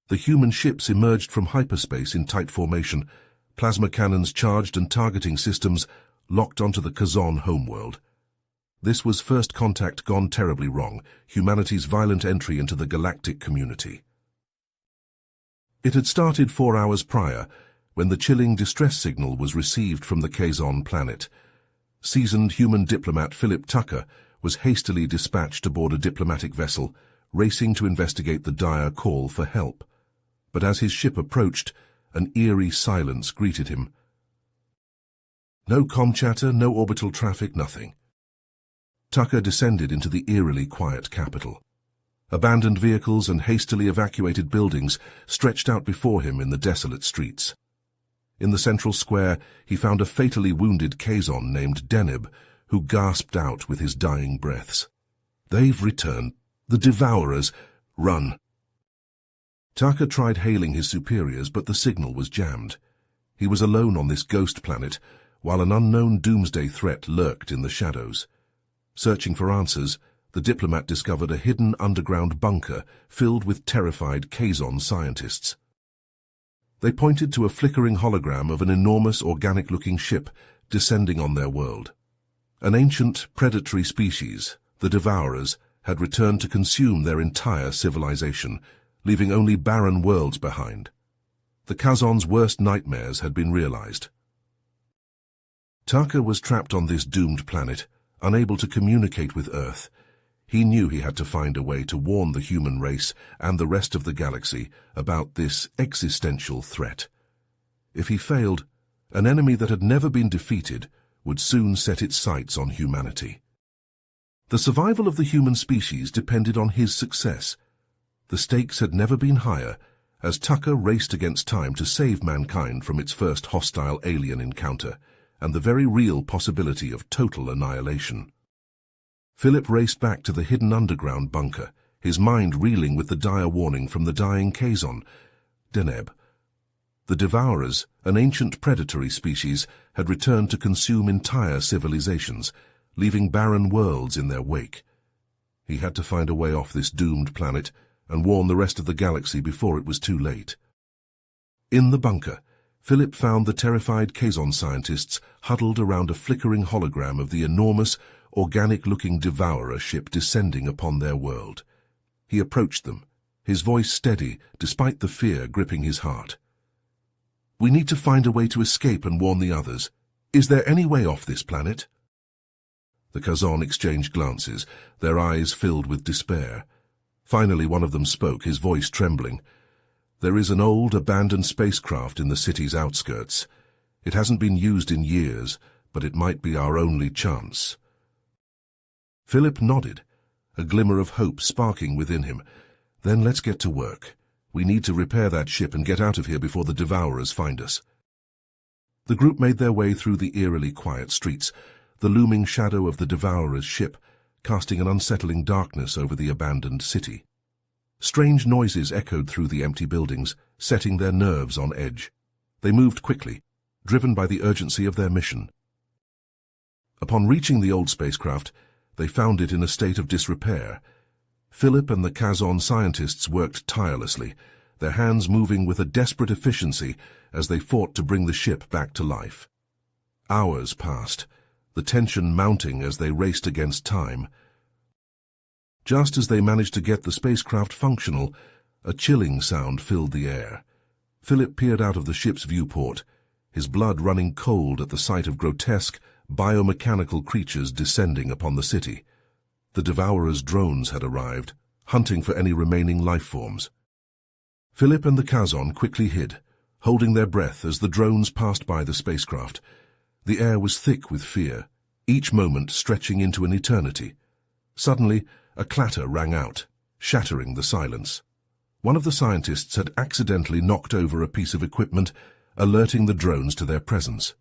The human ships emerged from hyperspace in tight formation, plasma cannons charged and targeting systems locked onto the Kazon homeworld. This was first contact gone terribly wrong, humanity's violent entry into the galactic community. It had started 4 hours prior, when the chilling distress signal was received from the Kazon planet. Seasoned human diplomat Philip Tucker was hastily dispatched aboard a diplomatic vessel, racing to investigate the dire call for help. But as his ship approached, an eerie silence greeted him. No comm chatter, no orbital traffic, nothing. Tucker descended into the eerily quiet capital. Abandoned vehicles and hastily evacuated buildings stretched out before him in the desolate streets. In the central square, he found a fatally wounded Kazon named Deneb, who gasped out with his dying breaths. "They've returned. The Devourers. Run!" Tucker tried hailing his superiors, but the signal was jammed. He was alone on this ghost planet, while an unknown doomsday threat lurked in the shadows. Searching for answers, the diplomat discovered a hidden underground bunker filled with terrified Kazon scientists. They pointed to a flickering hologram of an enormous organic-looking ship descending on their world. An ancient predatory species, the Devourers, had returned to consume their entire civilization, leaving only barren worlds behind. The Kazon's worst nightmares had been realized. Tucker was trapped on this doomed planet, unable to communicate with Earth. He knew he had to find a way to warn the human race and the rest of the galaxy about this existential threat. If he failed, an enemy that had never been defeated would soon set its sights on humanity. The survival of the human species depended on his success. The stakes had never been higher, as Tucker raced against time to save mankind from its first hostile alien encounter, and the very real possibility of total annihilation. Philip raced back to the hidden underground bunker, his mind reeling with the dire warning from the dying Kazon. Deneb. The Devourers, an ancient predatory species, had returned to consume entire civilizations, leaving barren worlds in their wake. He had to find a way off this doomed planet and warn the rest of the galaxy before it was too late. In the bunker, Philip found the terrified Kazon scientists huddled around a flickering hologram of the enormous, organic-looking Devourer ship descending upon their world. He approached them, his voice steady despite the fear gripping his heart. "We need to find a way to escape and warn the others. Is there any way off this planet?" The Kazon exchanged glances, their eyes filled with despair. Finally, one of them spoke, his voice trembling. "There is an old, abandoned spacecraft in the city's outskirts. It hasn't been used in years, but it might be our only chance." Philip nodded, a glimmer of hope sparking within him. "Then let's get to work. We need to repair that ship and get out of here before the Devourers find us." The group made their way through the eerily quiet streets, the looming shadow of the Devourer's ship casting an unsettling darkness over the abandoned city. Strange noises echoed through the empty buildings, setting their nerves on edge. They moved quickly, driven by the urgency of their mission. Upon reaching the old spacecraft, they found it in a state of disrepair. Philip and the Kazon scientists worked tirelessly, their hands moving with a desperate efficiency as they fought to bring the ship back to life. Hours passed, the tension mounting as they raced against time. Just as they managed to get the spacecraft functional, a chilling sound filled the air. Philip peered out of the ship's viewport, his blood running cold at the sight of grotesque, biomechanical creatures descending upon the city. The Devourer's drones had arrived, hunting for any remaining life forms. Philip and the Kazon quickly hid, holding their breath as the drones passed by the spacecraft. The air was thick with fear, each moment stretching into an eternity. Suddenly, a clatter rang out, shattering the silence. One of the scientists had accidentally knocked over a piece of equipment, alerting the drones to their presence.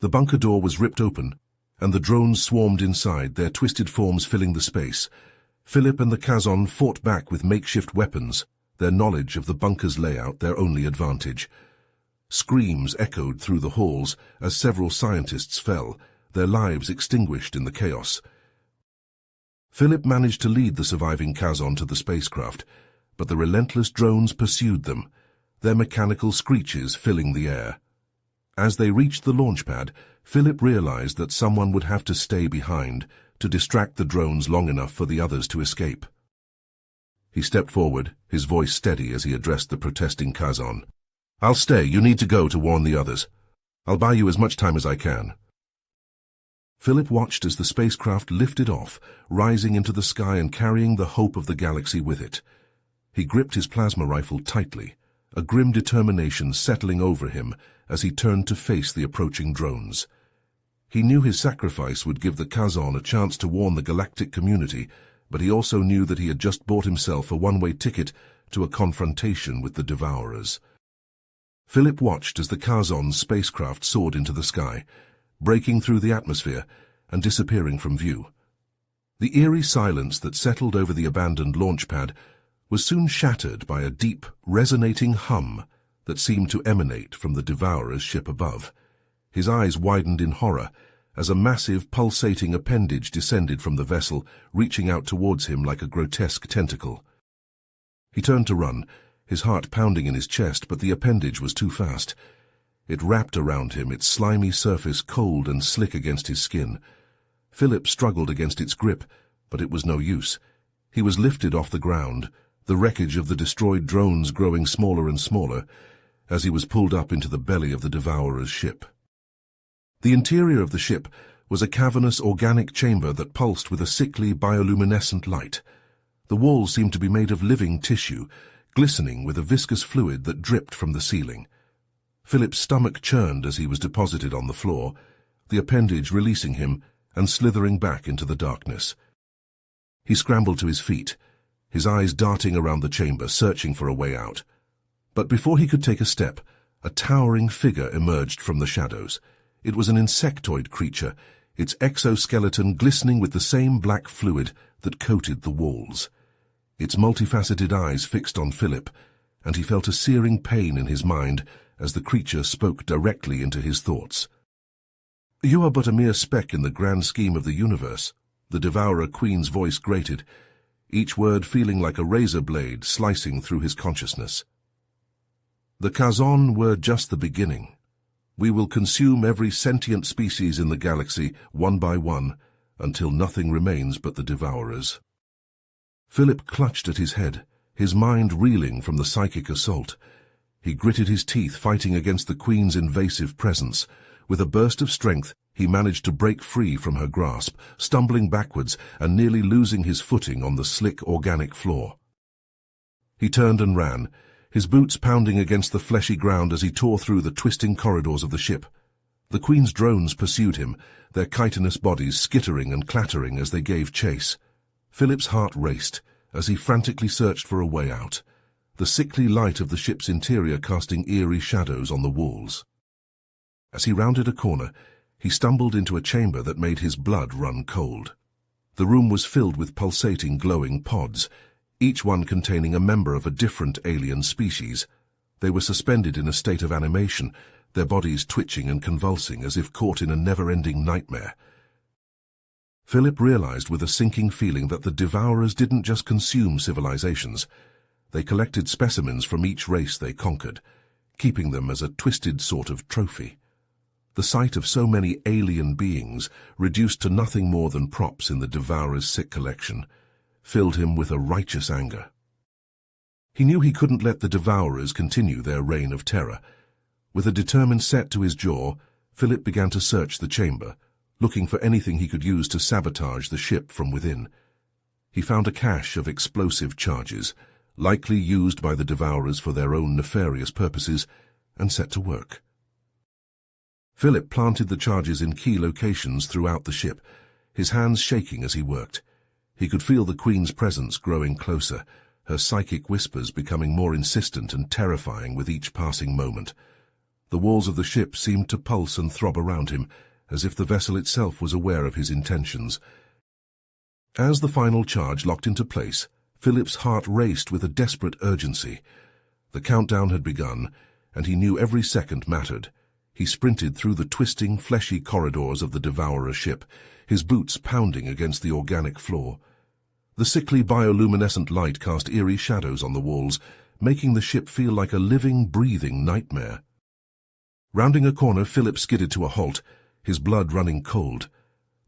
The bunker door was ripped open, and the drones swarmed inside, their twisted forms filling the space. Philip and the Kazon fought back with makeshift weapons, their knowledge of the bunker's layout their only advantage. Screams echoed through the halls as several scientists fell, their lives extinguished in the chaos. Philip managed to lead the surviving Kazon to the spacecraft, but the relentless drones pursued them, their mechanical screeches filling the air. As they reached the launch pad, Philip realized that someone would have to stay behind to distract the drones long enough for the others to escape. He stepped forward, his voice steady as he addressed the protesting Kazon. "I'll stay. You need to go to warn the others. I'll buy you as much time as I can." Philip watched as the spacecraft lifted off, rising into the sky and carrying the hope of the galaxy with it. He gripped his plasma rifle tightly, a grim determination settling over him as he turned to face the approaching drones. He knew his sacrifice would give the Kazon a chance to warn the galactic community, but he also knew that he had just bought himself a one-way ticket to a confrontation with the Devourers. Philip watched as the Kazon's spacecraft soared into the sky, breaking through the atmosphere and disappearing from view. The eerie silence that settled over the abandoned launch pad was soon shattered by a deep, resonating hum that seemed to emanate from the Devourer's ship above. His eyes widened in horror as a massive, pulsating appendage descended from the vessel, reaching out towards him like a grotesque tentacle. He turned to run, his heart pounding in his chest, but the appendage was too fast. It wrapped around him, its slimy surface cold and slick against his skin. Philip struggled against its grip, but it was no use. He was lifted off the ground, the wreckage of the destroyed drones growing smaller and smaller, as he was pulled up into the belly of the Devourer's ship. The interior of the ship was a cavernous organic chamber that pulsed with a sickly bioluminescent light. The walls seemed to be made of living tissue, glistening with a viscous fluid that dripped from the ceiling. Philip's stomach churned as he was deposited on the floor, the appendage releasing him and slithering back into the darkness. He scrambled to his feet, his eyes darting around the chamber, searching for a way out. But before he could take a step, a towering figure emerged from the shadows. It was an insectoid creature, its exoskeleton glistening with the same black fluid that coated the walls. Its multifaceted eyes fixed on Philip, and he felt a searing pain in his mind as the creature spoke directly into his thoughts. "You are but a mere speck in the grand scheme of the universe," the Devourer Queen's voice grated, each word feeling like a razor blade slicing through his consciousness. "The Kazon were just the beginning. We will consume every sentient species in the galaxy, one by one, until nothing remains but the Devourers." Philip clutched at his head, his mind reeling from the psychic assault. He gritted his teeth, fighting against the Queen's invasive presence. With a burst of strength, he managed to break free from her grasp, stumbling backwards and nearly losing his footing on the slick organic floor. He turned and ran, his boots pounding against the fleshy ground as he tore through the twisting corridors of the ship. The Queen's drones pursued him, their chitinous bodies skittering and clattering as they gave chase. Philip's heart raced as he frantically searched for a way out, the sickly light of the ship's interior casting eerie shadows on the walls. As he rounded a corner, he stumbled into a chamber that made his blood run cold. The room was filled with pulsating, glowing pods, each one containing a member of a different alien species. They were suspended in a state of animation, their bodies twitching and convulsing as if caught in a never-ending nightmare. Philip realized with a sinking feeling that the Devourers didn't just consume civilizations. They collected specimens from each race they conquered, keeping them as a twisted sort of trophy. The sight of so many alien beings, reduced to nothing more than props in the Devourer's sick collection, filled him with a righteous anger. He knew he couldn't let the Devourers continue their reign of terror. With a determined set to his jaw, Philip began to search the chamber, looking for anything he could use to sabotage the ship from within. He found a cache of explosive charges, likely used by the Devourers for their own nefarious purposes, and set to work. Philip planted the charges in key locations throughout the ship, his hands shaking as he worked. He could feel the Queen's presence growing closer, her psychic whispers becoming more insistent and terrifying with each passing moment. The walls of the ship seemed to pulse and throb around him, as if the vessel itself was aware of his intentions. As the final charge locked into place, Philip's heart raced with a desperate urgency. The countdown had begun, and he knew every second mattered. He sprinted through the twisting, fleshy corridors of the Devourer ship, his boots pounding against the organic floor. The sickly bioluminescent light cast eerie shadows on the walls, making the ship feel like a living, breathing nightmare. Rounding a corner, Philip skidded to a halt, his blood running cold.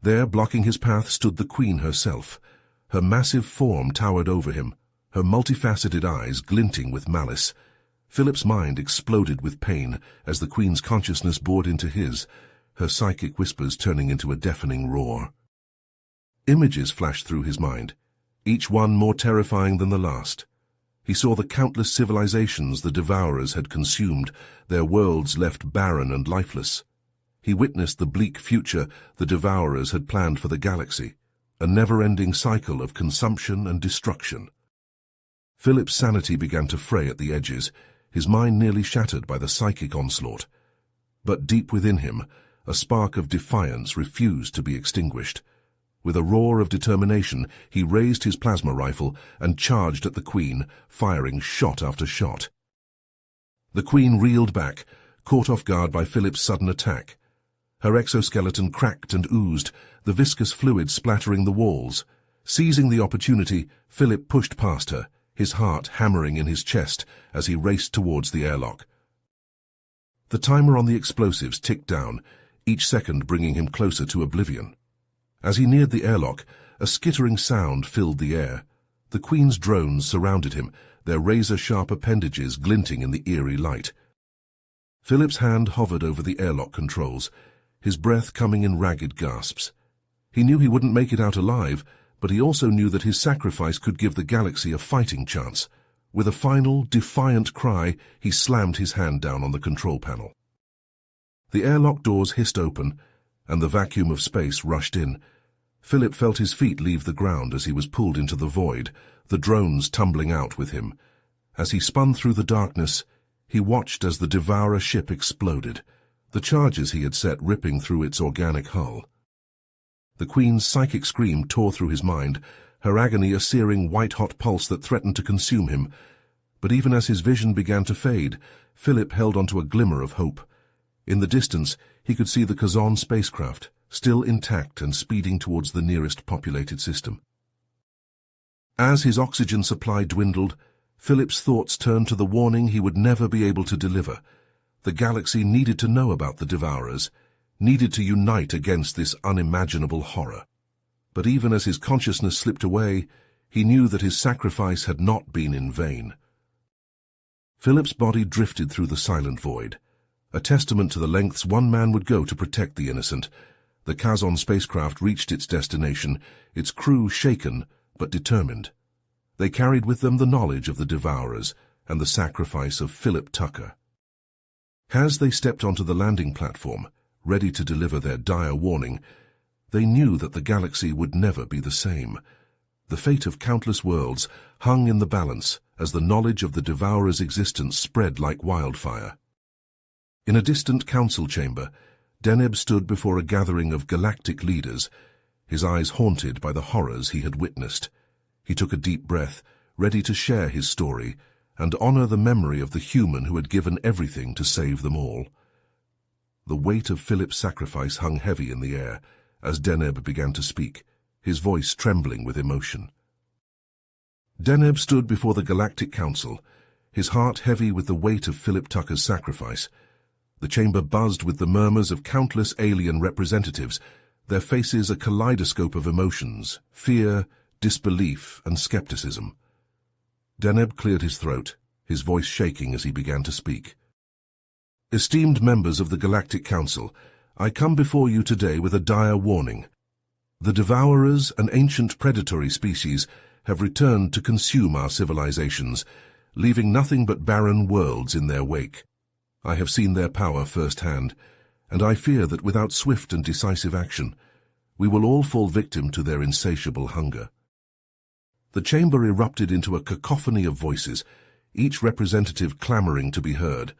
There, blocking his path, stood the Queen herself. Her massive form towered over him, her multifaceted eyes glinting with malice. Philip's mind exploded with pain as the Queen's consciousness bored into his, her psychic whispers turning into a deafening roar. Images flashed through his mind, each one more terrifying than the last. He saw the countless civilizations the Devourers had consumed, their worlds left barren and lifeless. He witnessed the bleak future the Devourers had planned for the galaxy, a never-ending cycle of consumption and destruction. Philip's sanity began to fray at the edges, his mind nearly shattered by the psychic onslaught. But deep within him, a spark of defiance refused to be extinguished. With a roar of determination, he raised his plasma rifle and charged at the Queen, firing shot after shot. The Queen reeled back, caught off guard by Philip's sudden attack. Her exoskeleton cracked and oozed, the viscous fluid splattering the walls. Seizing the opportunity, Philip pushed past her, his heart hammering in his chest as he raced towards the airlock. The timer on the explosives ticked down, each second bringing him closer to oblivion. As he neared the airlock, a skittering sound filled the air. The Queen's drones surrounded him, their razor-sharp appendages glinting in the eerie light. Philip's hand hovered over the airlock controls, his breath coming in ragged gasps. He knew he wouldn't make it out alive, but he also knew that his sacrifice could give the galaxy a fighting chance. With a final, defiant cry, he slammed his hand down on the control panel. The airlock doors hissed open, and the vacuum of space rushed in. Philip felt his feet leave the ground as he was pulled into the void, the drones tumbling out with him. As he spun through the darkness, he watched as the Devourer ship exploded, the charges he had set ripping through its organic hull. The Queen's psychic scream tore through his mind, her agony a searing white-hot pulse that threatened to consume him. But even as his vision began to fade, Philip held onto a glimmer of hope. In the distance, he could see the Kazon spacecraft, still intact and speeding towards the nearest populated system. As his oxygen supply dwindled, Philip's thoughts turned to the warning he would never be able to deliver. The galaxy needed to know about the Devourers, needed to unite against this unimaginable horror. But even as his consciousness slipped away, he knew that his sacrifice had not been in vain. Philip's body drifted through the silent void, a testament to the lengths one man would go to protect the innocent. The Kazon spacecraft reached its destination, its crew shaken but determined. They carried with them the knowledge of the Devourers and the sacrifice of Philip Tucker. As they stepped onto the landing platform, ready to deliver their dire warning, they knew that the galaxy would never be the same. The fate of countless worlds hung in the balance as the knowledge of the Devourer's existence spread like wildfire. In a distant council chamber, Deneb stood before a gathering of galactic leaders, his eyes haunted by the horrors he had witnessed. He took a deep breath, ready to share his story and honor the memory of the human who had given everything to save them all. The weight of Philip's sacrifice hung heavy in the air as Deneb began to speak, his voice trembling with emotion. Deneb stood before the Galactic Council, his heart heavy with the weight of Philip Tucker's sacrifice. The chamber buzzed with the murmurs of countless alien representatives, their faces a kaleidoscope of emotions, fear, disbelief, and skepticism. Deneb cleared his throat, his voice shaking as he began to speak. Esteemed members of the Galactic Council, I come before you today with a dire warning. The Devourers, an ancient predatory species, have returned to consume our civilizations, leaving nothing but barren worlds in their wake. I have seen their power firsthand, and I fear that without swift and decisive action, we will all fall victim to their insatiable hunger. The chamber erupted into a cacophony of voices, each representative clamoring to be heard.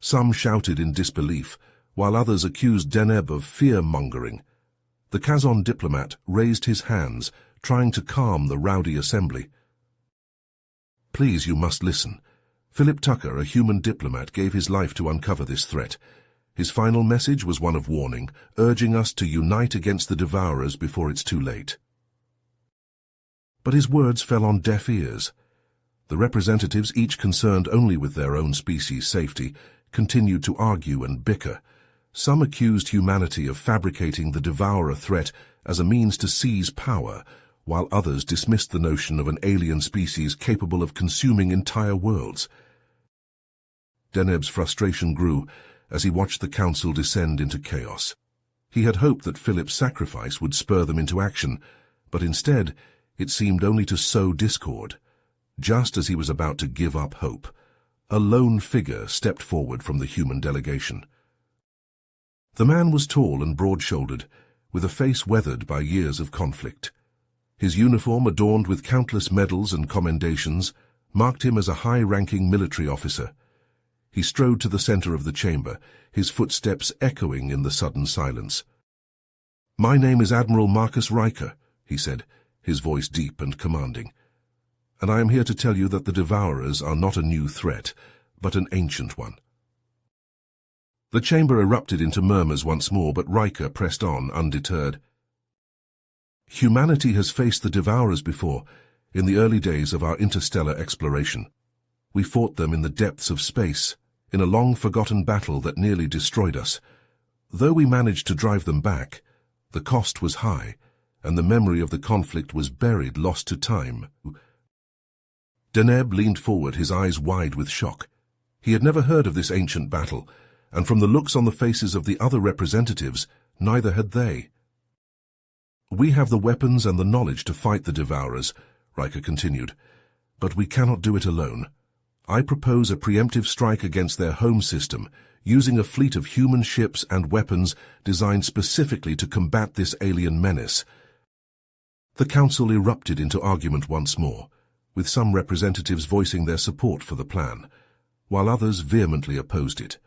Some shouted in disbelief, while others accused Deneb of fear-mongering. The Kazon diplomat raised his hands, trying to calm the rowdy assembly. Please, you must listen. Philip Tucker, a human diplomat, gave his life to uncover this threat. His final message was one of warning, urging us to unite against the Devourers before it's too late. But his words fell on deaf ears. The representatives, each concerned only with their own species' safety, continued to argue and bicker. Some accused humanity of fabricating the devourer threat as a means to seize power, while others dismissed the notion of an alien species capable of consuming entire worlds. Deneb's frustration grew as he watched the council descend into chaos. He had hoped that Philip's sacrifice would spur them into action, but instead it seemed only to sow discord. Just as he was about to give up hope, a lone figure stepped forward from the human delegation. The man was tall and broad-shouldered, with a face weathered by years of conflict. His uniform, adorned with countless medals and commendations, marked him as a high-ranking military officer. He strode to the center of the chamber, his footsteps echoing in the sudden silence. "My name is Admiral Marcus Riker," he said, his voice deep and commanding. "And I am here to tell you that the Devourers are not a new threat, but an ancient one." The chamber erupted into murmurs once more, but Riker pressed on, undeterred. "Humanity has faced the Devourers before, in the early days of our interstellar exploration. We fought them in the depths of space, in a long-forgotten battle that nearly destroyed us. Though we managed to drive them back, the cost was high, and the memory of the conflict was buried, lost to time." Deneb leaned forward, his eyes wide with shock. He had never heard of this ancient battle, and from the looks on the faces of the other representatives, neither had they. "We have the weapons and the knowledge to fight the Devourers," Riker continued, "but we cannot do it alone. I propose a preemptive strike against their home system, using a fleet of human ships and weapons designed specifically to combat this alien menace." The council erupted into argument once more, with some representatives voicing their support for the plan, while others vehemently opposed it.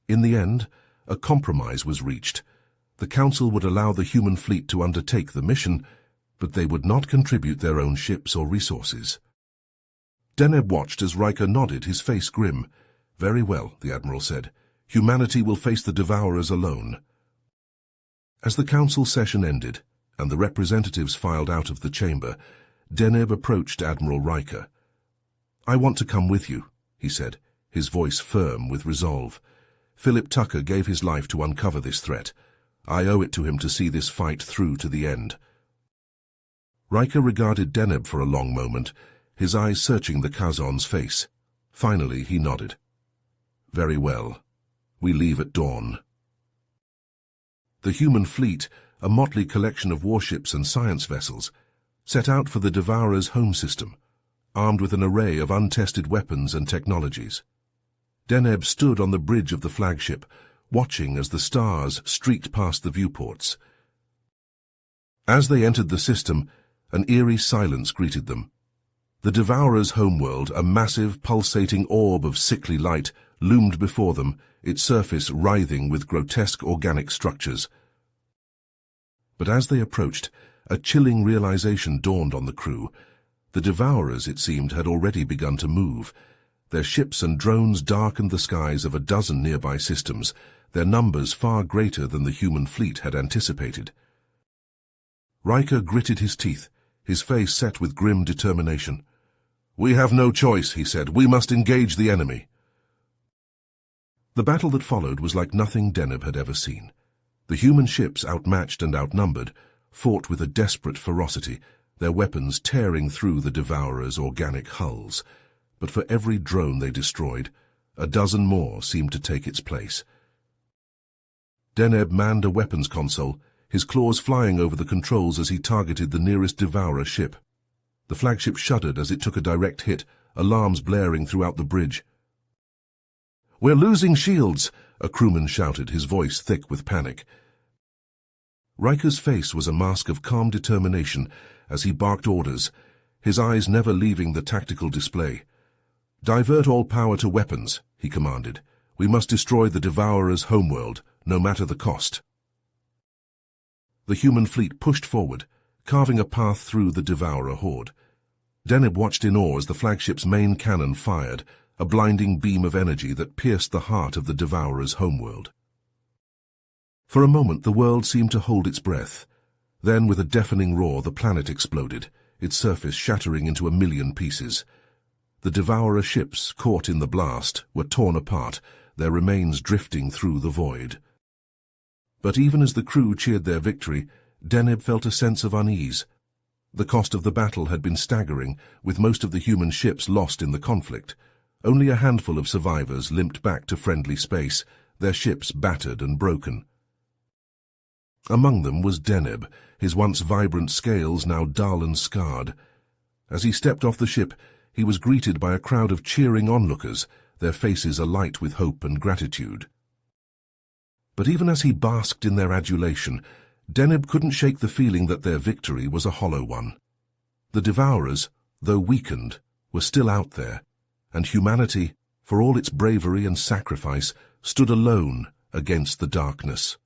In the end, a compromise was reached. The council would allow the human fleet to undertake the mission, but they would not contribute their own ships or resources. Deneb watched as Riker nodded, his face grim. "Very well," the Admiral said. "Humanity will face the Devourers alone." As the council session ended, and the representatives filed out of the chamber, Deneb approached Admiral Riker. "I want to come with you," he said, his voice firm with resolve. "Philip Tucker gave his life to uncover this threat. I owe it to him to see this fight through to the end." Riker regarded Deneb for a long moment, his eyes searching the Kazon's face. Finally, he nodded. "Very well. We leave at dawn." The human fleet, a motley collection of warships and science vessels, set out for the Devourer's home system, armed with an array of untested weapons and technologies. Deneb stood on the bridge of the flagship, watching as the stars streaked past the viewports. As they entered the system, an eerie silence greeted them. The Devourer's homeworld, a massive, pulsating orb of sickly light, loomed before them, its surface writhing with grotesque organic structures. But as they approached, a chilling realization dawned on the crew. The Devourers, it seemed, had already begun to move. Their ships and drones darkened the skies of a dozen nearby systems, their numbers far greater than the human fleet had anticipated. Riker gritted his teeth, his face set with grim determination. "We have no choice," he said. "We must engage the enemy." The battle that followed was like nothing Deneb had ever seen. The human ships, outmatched and outnumbered, fought with a desperate ferocity, their weapons tearing through the Devourer's organic hulls. But for every drone they destroyed, a dozen more seemed to take its place. Deneb manned a weapons console, his claws flying over the controls as he targeted the nearest Devourer ship. The flagship shuddered as it took a direct hit, alarms blaring throughout the bridge. "We're losing shields," a crewman shouted, his voice thick with panic. Riker's face was a mask of calm determination as he barked orders, his eyes never leaving the tactical display. "Divert all power to weapons," he commanded. "We must destroy the Devourer's homeworld, no matter the cost." The human fleet pushed forward, carving a path through the Devourer horde. Deneb watched in awe as the flagship's main cannon fired, a blinding beam of energy that pierced the heart of the Devourer's homeworld. For a moment the world seemed to hold its breath. Then, with a deafening roar, the planet exploded, its surface shattering into a million pieces. The Devourer ships, caught in the blast, were torn apart, their remains drifting through the void. But even as the crew cheered their victory, Deneb felt a sense of unease. The cost of the battle had been staggering, with most of the human ships lost in the conflict. Only a handful of survivors limped back to friendly space, their ships battered and broken. Among them was Deneb, his once vibrant scales now dull and scarred. As he stepped off the ship, he was greeted by a crowd of cheering onlookers, their faces alight with hope and gratitude. But even as he basked in their adulation, Deneb couldn't shake the feeling that their victory was a hollow one. The Devourers, though weakened, were still out there, and humanity, for all its bravery and sacrifice, stood alone against the darkness.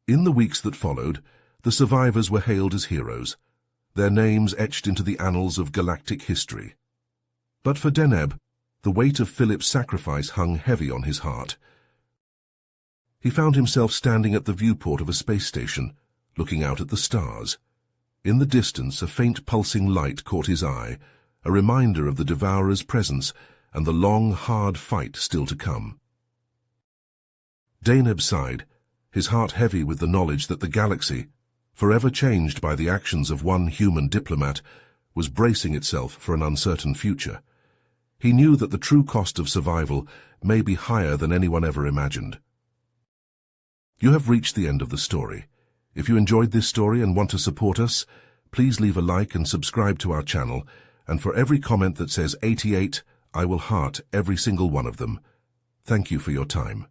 In the weeks that followed, the survivors were hailed as heroes, their names etched into the annals of galactic history. But for Deneb, the weight of Philip's sacrifice hung heavy on his heart. He found himself standing at the viewport of a space station, looking out at the stars. In the distance, a faint pulsing light caught his eye, a reminder of the Devourer's presence and the long, hard fight still to come. Deneb sighed, his heart heavy with the knowledge that the galaxy, forever changed by the actions of one human diplomat, was bracing itself for an uncertain future. He knew that the true cost of survival may be higher than anyone ever imagined. You have reached the end of the story. If you enjoyed this story and want to support us, please leave a like and subscribe to our channel, and for every comment that says 88, I will heart every single one of them. Thank you for your time.